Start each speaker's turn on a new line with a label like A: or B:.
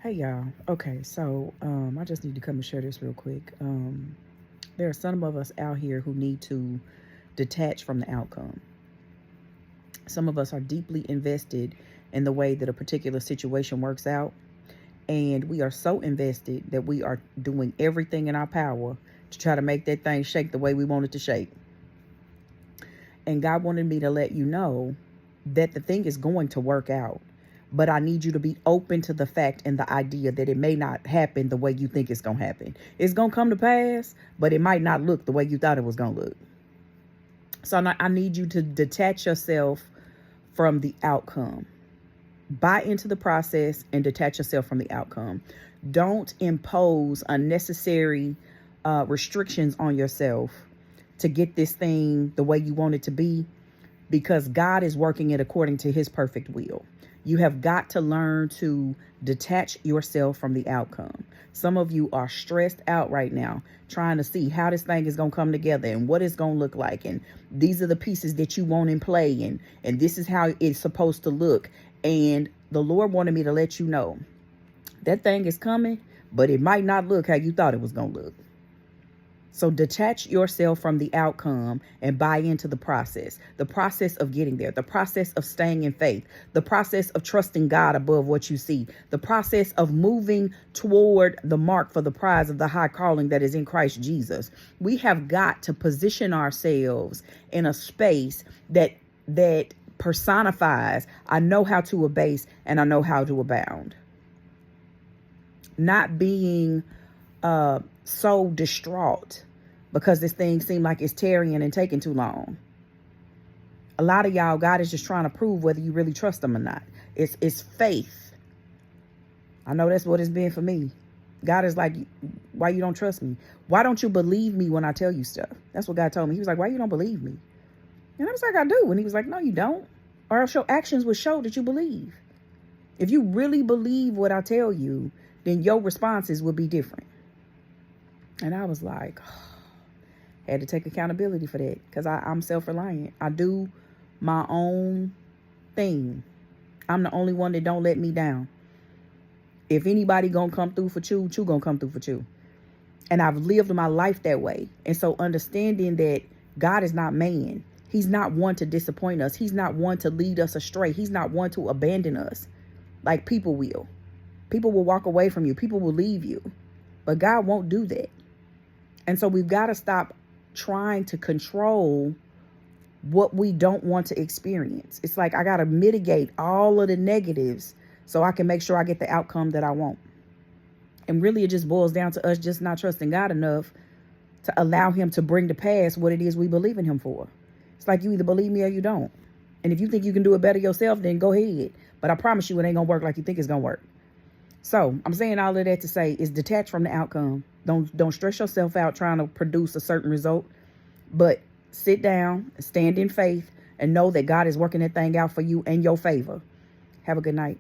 A: Hey y'all. Okay, so I just need to come and share this real quick. There are some of us out here who need to detach from the outcome. Some of us are deeply invested in the way that a particular situation works out, and we are so invested that we are doing everything in our power to try to make that thing shake the way we want it to shake. And God wanted me to let you know that the thing is going to work out. But I need you to be open to the fact and the idea that it may not happen the way you think it's going to happen. It's going to come to pass, but it might not look the way you thought it was going to look. So I need you to detach yourself from the outcome. Buy into the process and detach yourself from the outcome. Don't impose unnecessary restrictions on yourself to get this thing the way you want it to be, because God is working it according to his perfect will. You have got to learn to detach yourself from the outcome. Some of you are stressed out right now, trying to see how this thing is going to come together and what it's going to look like. And these are the pieces that you want in play. And this is how it's supposed to look. And the Lord wanted me to let you know that thing is coming, but it might not look how you thought it was going to look. So detach yourself from the outcome and buy into the process of getting there, the process of staying in faith, the process of trusting God above what you see, the process of moving toward the mark for the prize of the high calling that is in Christ Jesus. We have got to position ourselves in a space that personifies, I know how to abase and I know how to abound. Not being so distraught because this thing seemed like it's tarrying and taking too long. A lot of y'all, God is just trying to prove whether you really trust him or not. It's faith. I know that's what it's been for me. God is like, why you don't trust me? Why don't you believe me when I tell you stuff? That's what God told me. He was like, why you don't believe me? And I was like, I do. And he was like, no, you don't. Or else your actions would show that you believe. If you really believe what I tell you, then your responses would be different. And I was like, had to take accountability for that, because I'm self-reliant. I do my own thing. I'm the only one that don't let me down. If anybody gonna come through for Chew gonna come through for Chew. And I've lived my life that way. And so understanding that God is not man. He's not one to disappoint us. He's not one to lead us astray. He's not one to abandon us like people will. People will walk away from you. People will leave you. But God won't do that. And so we've got to stop trying to control what we don't want to experience. It's like I got to mitigate all of the negatives so I can make sure I get the outcome that I want. And really, it just boils down to us just not trusting God enough to allow him to bring to pass what it is we believe in him for. It's like you either believe me or you don't. And if you think you can do it better yourself, then go ahead. But I promise you it ain't going to work like you think it's going to work. So I'm saying all of that to say is detach from the outcome. Don't stress yourself out trying to produce a certain result, but sit down, stand in faith, and know that God is working that thing out for you in your favor. Have a good night.